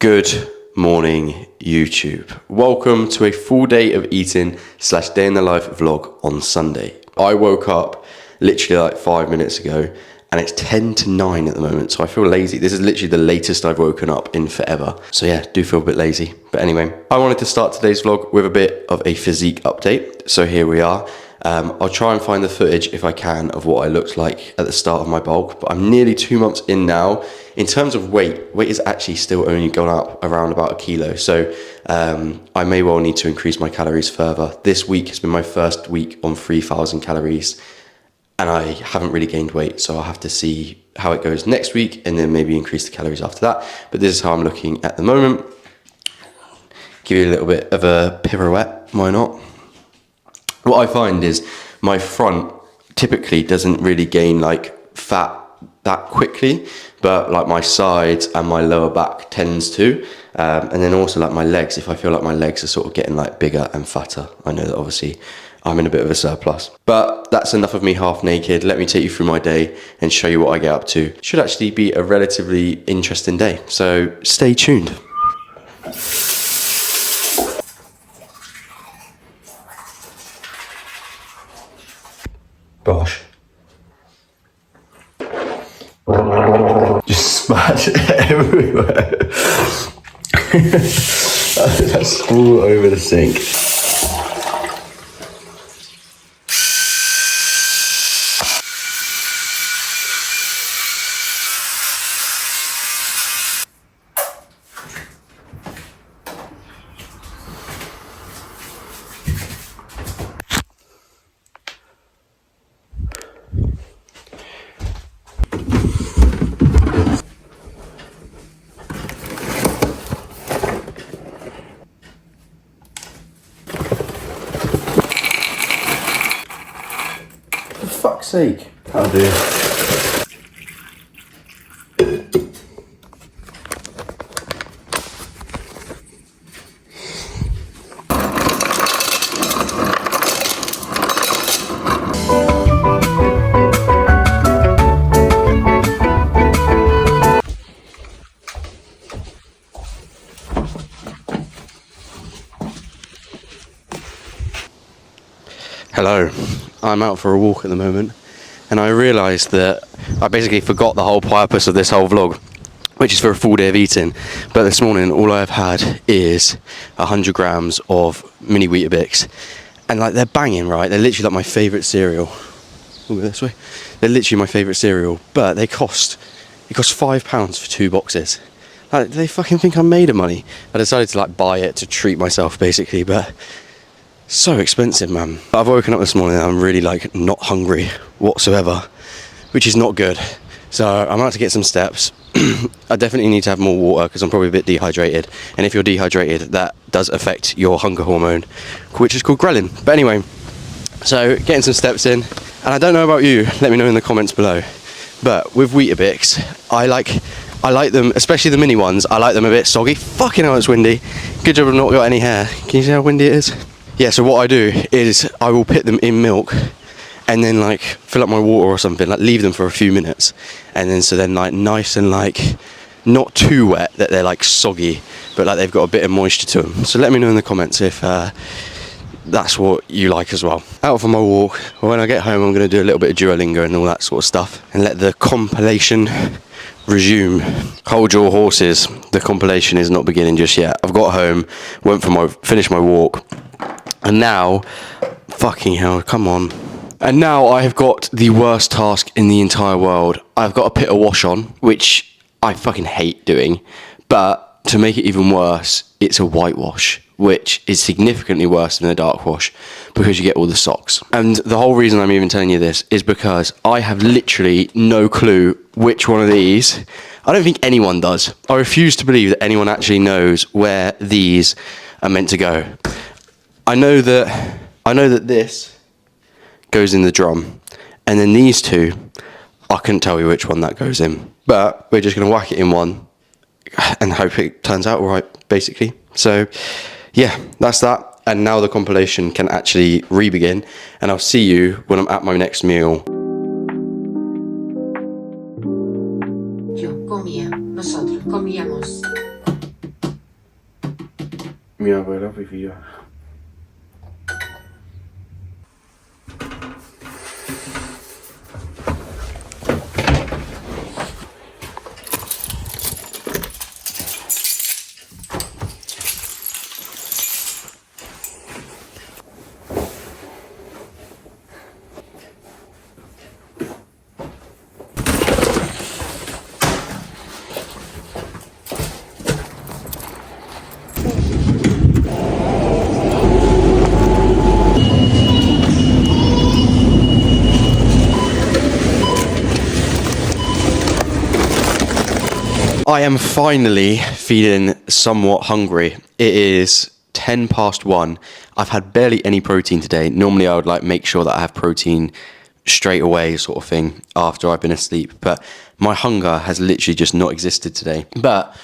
Good morning, YouTube. Welcome to a full day of eating / day in the life vlog on Sunday. I woke up literally like 5 minutes ago and it's 10 to 9 at the moment, so I feel lazy. This is literally the latest I've woken up in forever. So yeah, do feel a bit lazy. But anyway, I wanted to start today's vlog with a bit of a physique update. So here we are. I'll try and find the footage if I can of what I looked like at the start of my bulk, but I'm nearly 2 months in now. In terms of weight is actually still only gone up around about 1 kilo. So I may well need to increase my calories further. This week has been my first week on 3,000 calories and I haven't really gained weight. So I'll have to see how it goes next week and then maybe increase the calories after that. But this is how I'm looking at the moment. Give you a little bit of a pirouette, why not? What I find is my front typically doesn't really gain like fat that quickly, but like my sides and my lower back tends to, and then also like my legs, if I feel like my legs are sort of getting like bigger and fatter, I know that obviously I'm in a bit of a surplus. But that's enough of me half naked. Let me take you through my day and show you what I get up to. Should actually be a relatively interesting day, so stay tuned. Gosh. Just splash everywhere. That's all over the sink. For fuck's sake. That'll do. Hello, I'm out for a walk at the moment and I realised that I basically forgot the whole purpose of this whole vlog, which is for a full day of eating. But this morning all I've had is 100 grams of mini Weetabix and like they're banging, right? They're literally like my favourite cereal. We'll go this way. They're literally my favourite cereal, but it cost £5 for 2 boxes. Like, they fucking think I'm made of money. I decided to like buy it to treat myself basically, but so expensive, man. I've woken up this morning and I'm really like not hungry whatsoever, which is not good. So I'm about to get some steps. I definitely need to have more water because I'm probably a bit dehydrated. And if you're dehydrated, that does affect your hunger hormone, which is called ghrelin. But anyway, so getting some steps in. And I don't know about you, let me know in the comments below. But with Weetabix, I like them, especially the mini ones, I like them a bit soggy. Fucking hell, it's windy. Good job I've not got any hair. Can you see how windy it is? Yeah, so what I do is I will put them in milk and then like fill up my water or something, like leave them for a few minutes. And then so then like nice and like not too wet that they're like soggy, but like they've got a bit of moisture to them. So let me know in the comments if that's what you like as well. Out for my walk. When I get home I'm going to do a little bit of Duolingo and all that sort of stuff and let the compilation resume. Hold your horses, the compilation is not beginning just yet. I've got home, finished my walk. And now, fucking hell, come on. And now I have got the worst task in the entire world. I've got to put a wash on, which I fucking hate doing. But to make it even worse, it's a whitewash, which is significantly worse than a dark wash because you get all the socks. And the whole reason I'm even telling you this is because I have literally no clue which one of these. I don't think anyone does. I refuse to believe that anyone actually knows where these are meant to go. I know that this goes in the drum, and then these two, I couldn't tell you which one that goes in. But we're just going to whack it in one and hope it turns out all right, basically. So, yeah, that's that. And now the compilation can actually re-begin, and I'll see you when I'm at my next meal. Yo comía, nosotros comíamos. Ja, aber da wie wir. I am finally feeling somewhat hungry. It is 1:10. I've had barely any protein today. Normally I would like make sure that I have protein straight away sort of thing after I've been asleep, but my hunger has literally just not existed today. But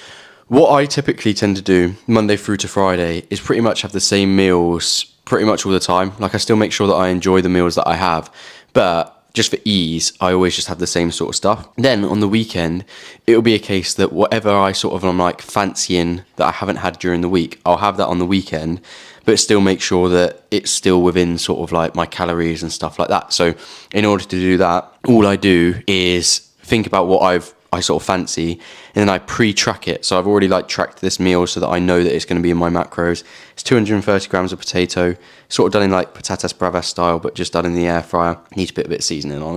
what I typically tend to do Monday through to Friday is pretty much have the same meals pretty much all the time. Like I still make sure that I enjoy the meals that I have, but just for ease, I always just have the same sort of stuff. Then on the weekend, it'll be a case that whatever I sort of am like fancying that I haven't had during the week, I'll have that on the weekend, but still make sure that it's still within sort of like my calories and stuff like that. So in order to do that, all I do is think about what I sort of fancy, and then I pre-track it. So I've already like tracked this meal so that I know that it's going to be in my macros. It's 230 grams of potato, sort of done in like patatas bravas style, but just done in the air fryer. Needs a bit of seasoning on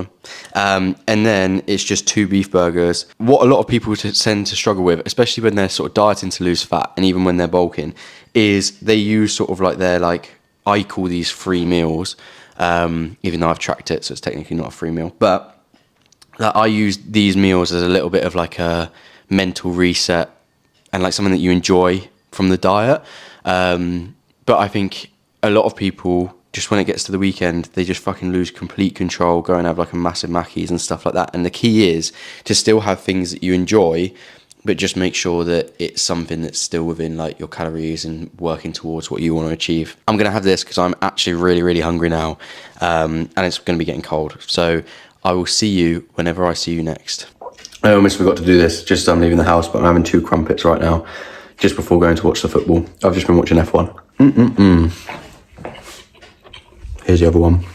them. And then it's just 2 beef burgers. What a lot of people tend to struggle with, especially when they're sort of dieting to lose fat and even when they're bulking, is they use sort of like their like, I call these free meals, even though I've tracked it, so it's technically not a free meal, but that I use these meals as a little bit of like a mental reset and like something that you enjoy from the diet. But I think a lot of people, just when it gets to the weekend, they just fucking lose complete control, go and have like a massive Mackies and stuff like that. And the key is to still have things that you enjoy, but just make sure that it's something that's still within like your calories and working towards what you want to achieve. I'm going to have this because I'm actually really, really hungry now. And it's going to be getting cold. So I will see you whenever I see you next. I almost forgot to do this just as I'm leaving the house, but I'm having 2 crumpets right now, just before going to watch the football. I've just been watching F1. Here's the other one.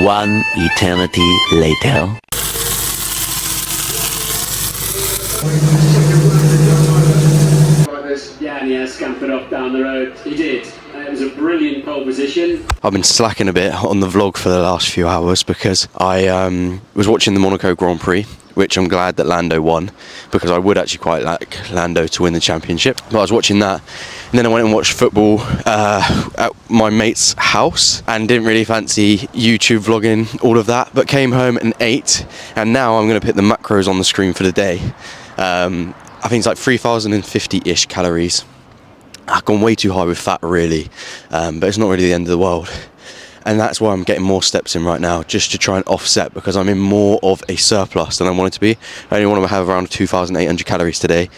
One eternity later. Yeah, and he scampered off down the road. He did. It was a brilliant pole position. I've been slacking a bit on the vlog for the last few hours because I was watching the Monaco Grand Prix, which I'm glad that Lando won, because I would actually quite like Lando to win the championship. But I was watching that, and then I went and watched football at my mate's house and didn't really fancy YouTube vlogging all of that, but came home and ate, and now I'm going to put the macros on the screen for the day. I think it's like 3,050-ish calories. I've gone way too high with fat really, but it's not really the end of the world. And that's why I'm getting more steps in right now, just to try and offset, because I'm in more of a surplus than I want it to be. I only want to have around 2,800 calories today,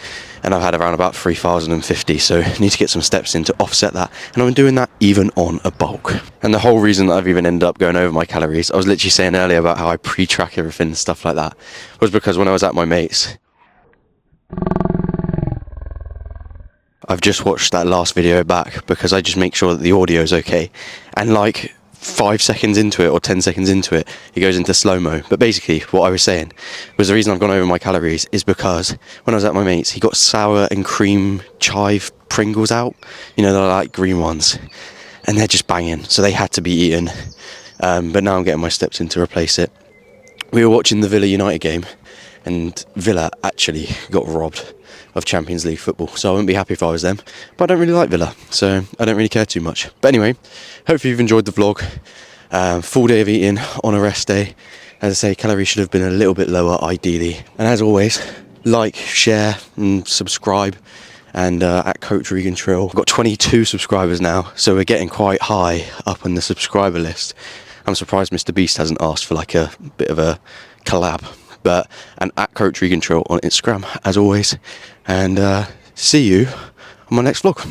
and I've had around about 3,050, so I need to get some steps in to offset that. And I'm doing that even on a bulk. And the whole reason that I've even ended up going over my calories, I was literally saying earlier about how I pre-track everything and stuff like that, was because when I was at my mate's, I've just watched that last video back because I just make sure that the audio is okay. And like 5 seconds into it or 10 seconds into it, it goes into slow-mo. But basically, what I was saying was the reason I've gone over my calories is because when I was at my mate's, he got sour and cream chive Pringles out. You know, they're like green ones. And they're just banging. So they had to be eaten. But now I'm getting my steps in to replace it. We were watching the Villa United game, and Villa actually got robbed of Champions League football, so I wouldn't be happy if I was them, but I don't really like Villa, so I don't really care too much. But anyway, hopefully you've enjoyed the vlog. Full day of eating on a rest day. As I say, calories should have been a little bit lower ideally, and as always, like, share and subscribe. And at Coach Regan Trill, I've got 22 subscribers now, so we're getting quite high up on the subscriber list. I'm surprised Mr. Beast hasn't asked for like a bit of a collab. but and at Coach Recontrol on Instagram as always, and see you on my next vlog.